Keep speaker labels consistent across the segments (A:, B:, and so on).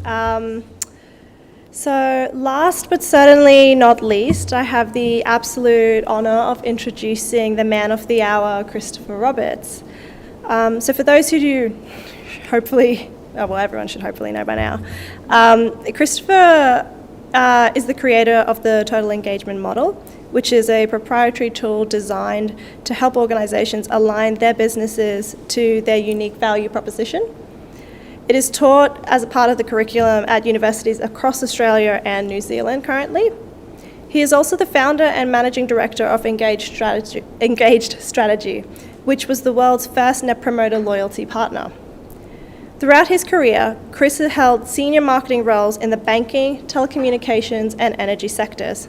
A: So last but certainly not least, I have the absolute honour of introducing the man of the hour, Christopher Roberts. So for those who do, hopefully, well, everyone should hopefully know by now, Christopher is the creator of the Total Engagement Model, which is a proprietary tool designed to help organisations align their businesses to their unique value proposition. It is taught as a part of the curriculum at universities across Australia and New Zealand currently. He is also the founder and managing director of Engaged Strategy, which was the world's first Net Promoter loyalty partner. Throughout his career, Chris has held senior marketing roles in the banking, telecommunications, and energy sectors.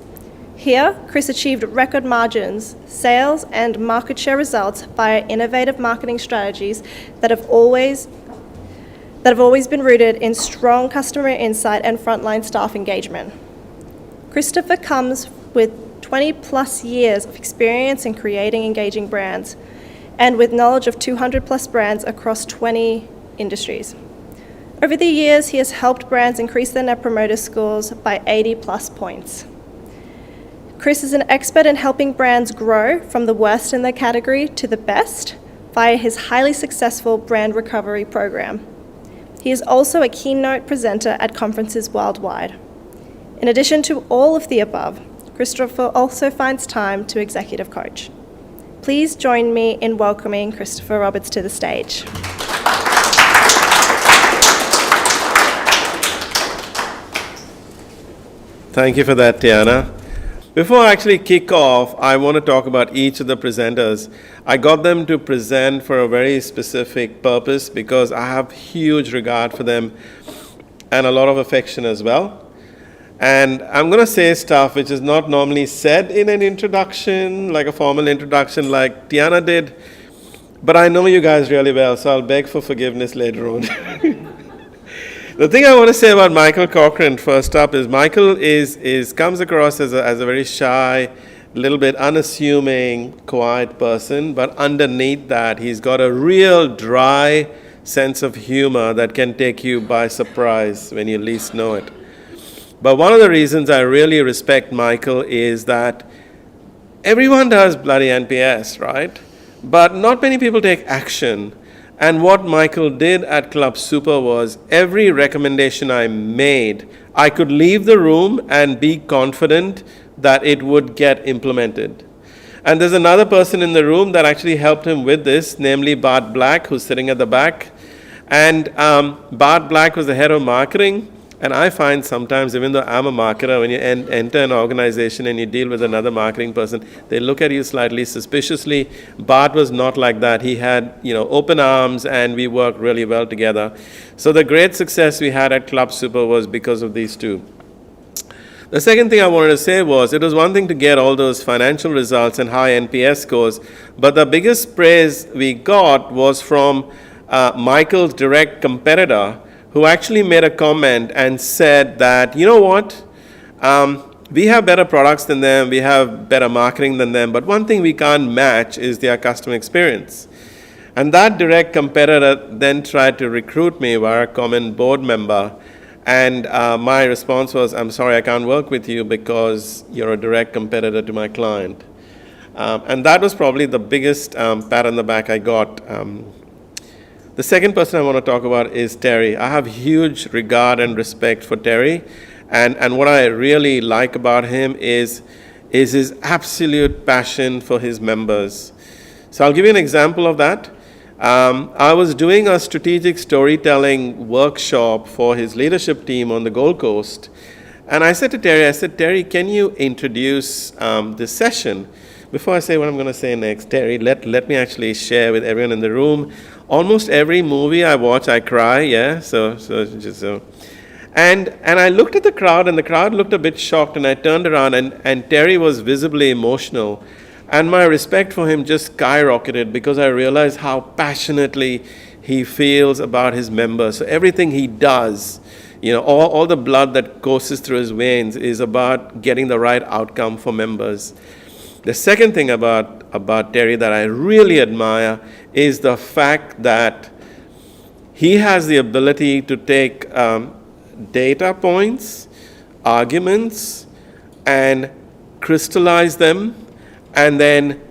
A: Here, Chris achieved record margins, sales, and market share results via innovative marketing strategies that have always been rooted in strong customer insight and frontline staff engagement. Christopher comes with 20 plus years of experience in creating engaging brands and with knowledge of 200 plus brands across 20 industries. Over the years, he has helped brands increase their Net Promoter scores by 80 plus points. Chris is an expert in helping brands grow from the worst in their category to the best via his highly successful brand recovery program. He is also a keynote presenter at conferences worldwide. In addition to all of the above, Christopher also finds time to executive coach. Please join me in welcoming Christopher Roberts to the stage.
B: Thank you for that, Tiana. Before I actually kick off, I want to talk about each of the presenters. I got them to present for a very specific purpose because I have huge regard for them and a lot of affection as well. And I'm going to say stuff which is not normally said in an introduction, like a formal introduction like Tiana did, but I know you guys really well, so I'll beg for forgiveness later on. The thing I want to say about Michael Cochran first up is Michael comes across as a very shy, little bit unassuming, quiet person, but underneath that he's got a real dry sense of humor that can take you by surprise when you least know it. But one of the reasons I really respect Michael is that everyone does bloody NPS, right? But not many people take action. And what Michael did at Club Super was every recommendation I made, I could leave the room and be confident that it would get implemented. And there's another person in the room that actually helped him with this, namely Bart Black, who's sitting at the back. And Bart Black was the head of marketing. And I find sometimes, even though I'm a marketer, when you enter an organization and you deal with another marketing person, they look at you slightly suspiciously. Bart was not like that. He had, open arms, and we worked really well together. So the great success we had at Club Super was because of these two. The second thing I wanted to say was, it was one thing to get all those financial results and high NPS scores, but the biggest praise we got was from Michael's direct competitor, who actually made a comment and said that, you know what, we have better products than them, we have better marketing than them, but one thing we can't match is their customer experience. And that direct competitor then tried to recruit me via a common board member, and my response was, I'm sorry, I can't work with you because you're a direct competitor to my client. And that was probably the biggest pat on the back I got. The second person I want to talk about is Terry. I have huge regard and respect for Terry. And what I really like about him is his absolute passion for his members. So I'll give you an example of that. I was doing a strategic storytelling workshop for his leadership team on the Gold Coast. And I said to Terry, can you introduce this session? Before I say what I'm going to say next, Terry, let me actually share with everyone in the room. Almost every movie I watch, I cry, yeah? And I looked at the crowd, and the crowd looked a bit shocked, and I turned around, and Terry was visibly emotional. And my respect for him just skyrocketed because I realized how passionately he feels about his members. So everything he does, all the blood that courses through his veins is about getting the right outcome for members. The second thing about Terry that I really admire is the fact that he has the ability to take data points, arguments, and crystallize them, and then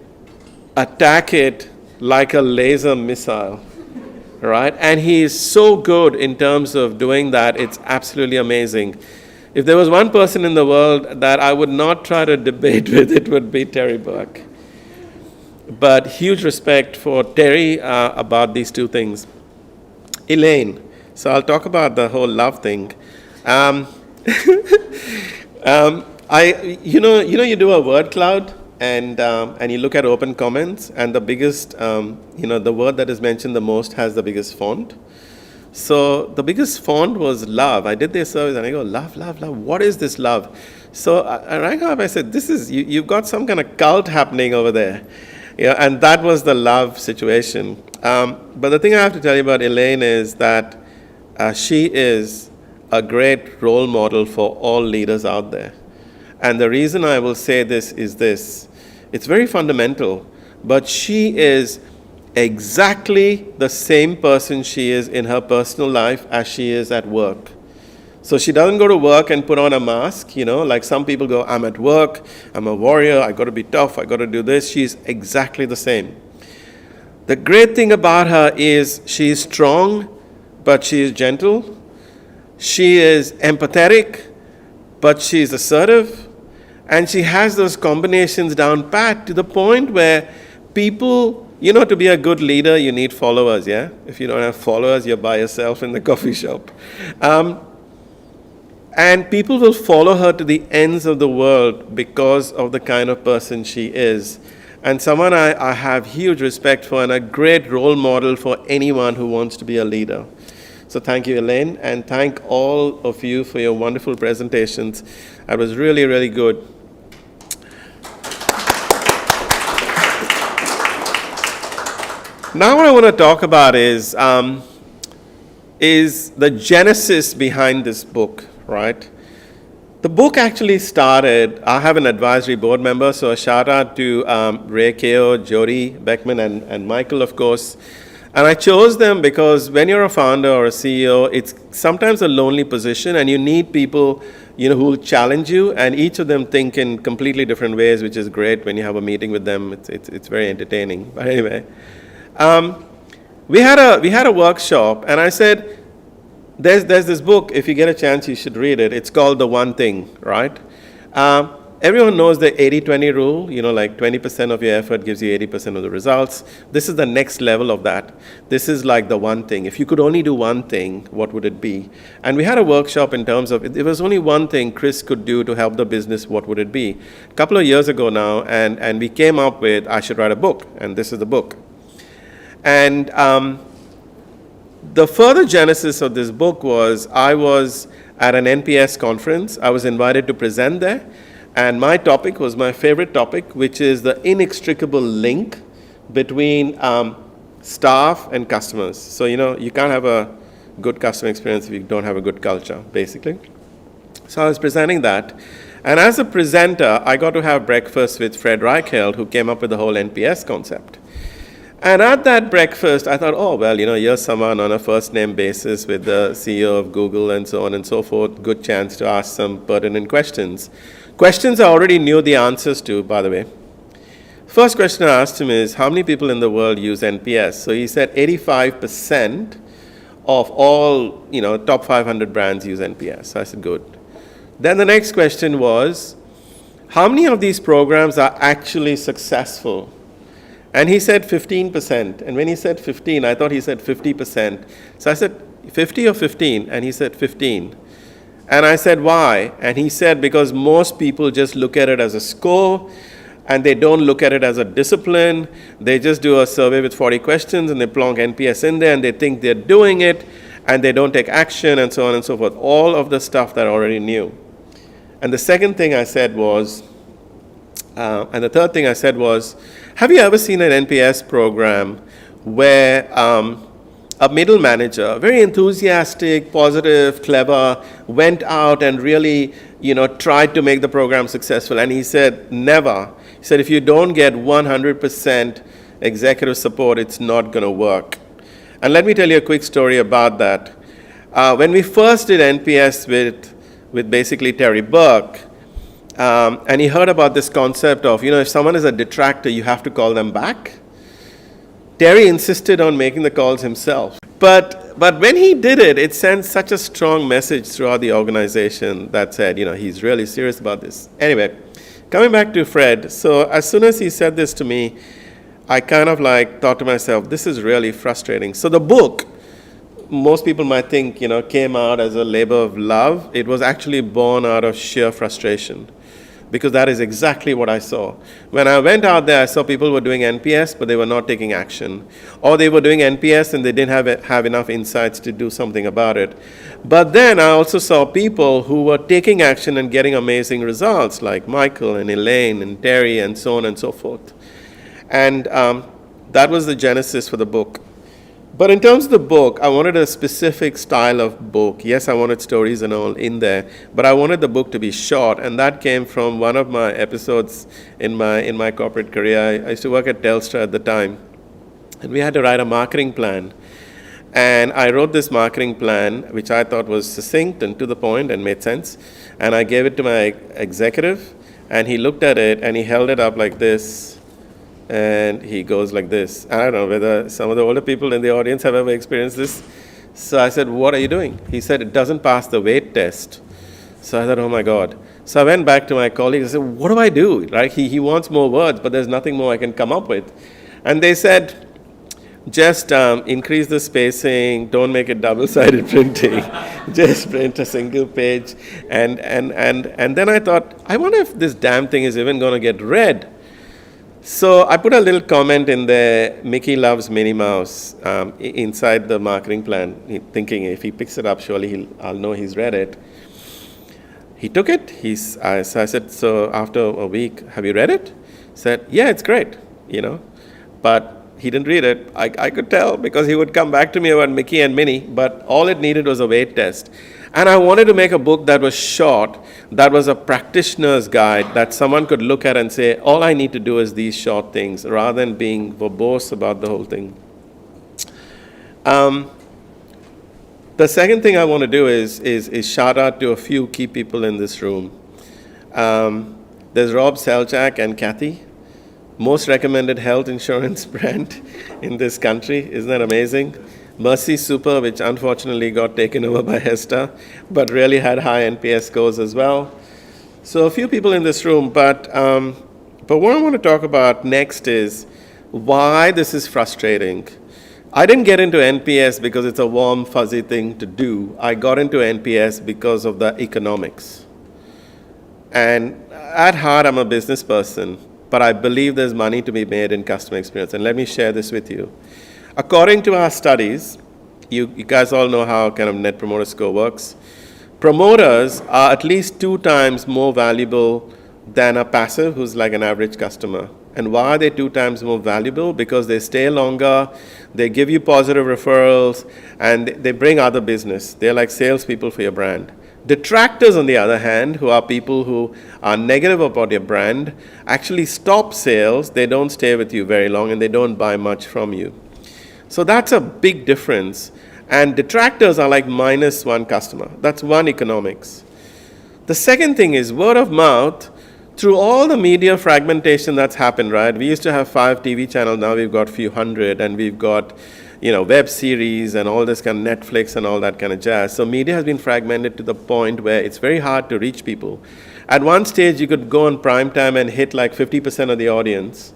B: attack it like a laser missile, right? And he is so good in terms of doing that, it's absolutely amazing. If there was one person in the world that I would not try to debate with, it would be Terry Burke. But huge respect for Terry about these two things. Elaine, so I'll talk about the whole love thing. You do a word cloud, and you look at open comments, and the biggest, the word that is mentioned the most has the biggest font. So the biggest font was love. I did this service, and I go, love, love, love. What is this love? So I rang up. I said, "This is you've got some kind of cult happening over there." Yeah, and that was the love situation. But the thing I have to tell you about Elaine is that she is a great role model for all leaders out there. And the reason I will say this is this. It's very fundamental, but she is exactly the same person she is in her personal life as she is at work. So she doesn't go to work and put on a mask, like some people go, I'm at work, I'm a warrior, I got to be tough, I got to do this. She's exactly the same. The great thing about her is she is strong, but she is gentle. She is empathetic, but she is assertive. And she has those combinations down pat to the point where people, to be a good leader, you need followers, yeah? If you don't have followers, you're by yourself in the coffee shop. And people will follow her to the ends of the world because of the kind of person she is. And someone I have huge respect for and a great role model for anyone who wants to be a leader. So thank you, Elaine, and thank all of you for your wonderful presentations. It was really, really good. Now what I want to talk about is the genesis behind this book, right? The book actually started, I have an advisory board member, so a shout out to Ray Keo, Jody Beckman, and Michael, of course. And I chose them because when you're a founder or a CEO, it's sometimes a lonely position, and you need people, who will challenge you, and each of them think in completely different ways, which is great when you have a meeting with them. It's very entertaining. But anyway, we had a workshop, and I said, there's this book, if you get a chance, you should read it. It's called The One Thing, right? Everyone knows the 80-20 rule, like 20% of your effort gives you 80% of the results. This is the next level of that. This is like the one thing. If you could only do one thing, what would it be? And we had a workshop in terms of, if there was only one thing Chris could do to help the business, what would it be? A couple of years ago now, and we came up with, I should write a book, and this is the book. And the further genesis of this book was, I was at an NPS conference. I was invited to present there. And my topic was my favorite topic, which is the inextricable link between staff and customers. So, you can't have a good customer experience if you don't have a good culture, basically. So I was presenting that. And as a presenter, I got to have breakfast with Fred Reichheld, who came up with the whole NPS concept. And at that breakfast, I thought, here's someone on a first-name basis with the CEO of Google and so on and so forth. Good chance to ask some pertinent questions. Questions I already knew the answers to, by the way. First question I asked him is, how many people in the world use NPS? So he said 85% of all, top 500 brands use NPS. So I said, good. Then the next question was, how many of these programs are actually successful? And he said 15%. And when he said 15, I thought he said 50%. So I said, 50 or 15? And he said 15. And I said, why? And he said, because most people just look at it as a score, and they don't look at it as a discipline. They just do a survey with 40 questions, and they plonk NPS in there, and they think they're doing it, and they don't take action, and so on and so forth. All of the stuff that I already knew. And the second thing I said was, and the third thing I said was, have you ever seen an NPS program where a middle manager, very enthusiastic, positive, clever, went out and really, tried to make the program successful? And he said, never. He said, if you don't get 100% executive support, it's not going to work. And let me tell you a quick story about that. When we first did NPS with basically Terry Burke, and he heard about this concept of, if someone is a detractor, you have to call them back. Terry insisted on making the calls himself. But when he did it, it sent such a strong message throughout the organization that said, he's really serious about this. Anyway, coming back to Fred, so as soon as he said this to me, I kind of thought to myself, this is really frustrating. So the book, most people might think, came out as a labor of love. It was actually born out of sheer frustration, because that is exactly what I saw. When I went out there, I saw people were doing NPS, but they were not taking action. Or they were doing NPS and they didn't have enough insights to do something about it. But then I also saw people who were taking action and getting amazing results, like Michael and Elaine and Terry and so on and so forth. And that was the genesis for the book. But in terms of the book, I wanted a specific style of book. Yes, I wanted stories and all in there, but I wanted the book to be short, and that came from one of my episodes in my corporate career. I used to work at Telstra at the time, and we had to write a marketing plan. And I wrote this marketing plan, which I thought was succinct and to the point and made sense, and I gave it to my executive, and he looked at it, and he held it up like this, and he goes like this. I don't know whether some of the older people in the audience have ever experienced this. So I said, what are you doing? He said, it doesn't pass the weight test. So I thought, oh my God. So I went back to my colleagues. I said, what do I do? Right? He wants more words, but there's nothing more I can come up with. And they said, just increase the spacing, don't make it double-sided printing, just print a single page. And then I thought, I wonder if this damn thing is even going to get read. So I put a little comment in there, Mickey loves Minnie Mouse, inside the marketing plan, thinking if he picks it up, surely I'll know he's read it. He took it. So I said, so after a week, have you read it? He said, yeah, it's great, But he didn't read it. I could tell, because he would come back to me about Mickey and Minnie, but all it needed was a weight test. And I wanted to make a book that was short, that was a practitioner's guide, that someone could look at and say, all I need to do is these short things, rather than being verbose about the whole thing. The second thing I want to do is shout out to a few key people in this room. There's Rob Selchak and Kathy, most recommended health insurance brand in this country. Isn't that amazing? Mercy Super, which unfortunately got taken over by Hesta, but really had high NPS scores as well. So a few people in this room, but what I want to talk about next is why this is frustrating. I didn't get into NPS because it's a warm, fuzzy thing to do. I got into NPS because of the economics. And at heart, I'm a business person, but I believe there's money to be made in customer experience. And let me share this with you. According to our studies, you guys all know how kind of Net Promoter Score works. Promoters are at least 2 times more valuable than a passive who's like an average customer. And why are they 2 times more valuable? Because they stay longer, they give you positive referrals, and they bring other business. They're like salespeople for your brand. Detractors, on the other hand, who are people who are negative about your brand, actually stop sales, they don't stay with you very long, and they don't buy much from you. So that's a big difference. And detractors are like -1 customer. That's one economics. The second thing is word of mouth. Through all the media fragmentation that's happened, right? We used to have 5 TV channels, now we've got a few hundred, and we've got, web series and all this kind of Netflix and all that kind of jazz. So media has been fragmented to the point where it's very hard to reach people. At one stage, you could go on prime time and hit like 50% of the audience,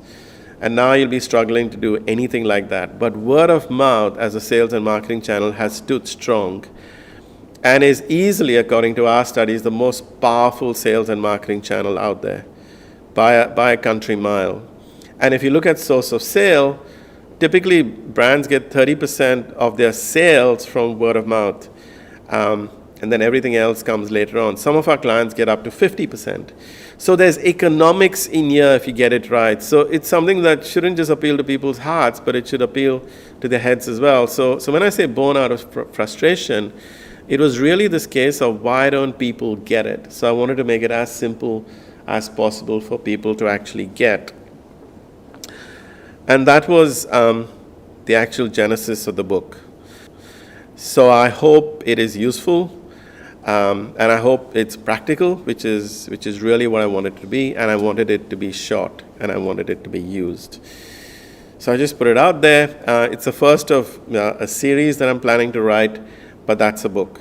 B: and now you'll be struggling to do anything like that. But word of mouth as a sales and marketing channel has stood strong and is easily, according to our studies, the most powerful sales and marketing channel out there by a country mile. And if you look at source of sale, typically brands get 30% of their sales from word of mouth. And then everything else comes later on. Some of our clients get up to 50%. So there's economics in here if you get it right. So it's something that shouldn't just appeal to people's hearts, but it should appeal to their heads as well. So when I say born out of frustration, it was really this case of why don't people get it? So I wanted to make it as simple as possible for people to actually get. And that was the actual genesis of the book. So I hope it is useful, and I hope it's practical, which is really what I wanted it to be, and I wanted it to be short, and I wanted it to be used. So I just put it out there. It's the first of a series that I'm planning to write, but that's a book.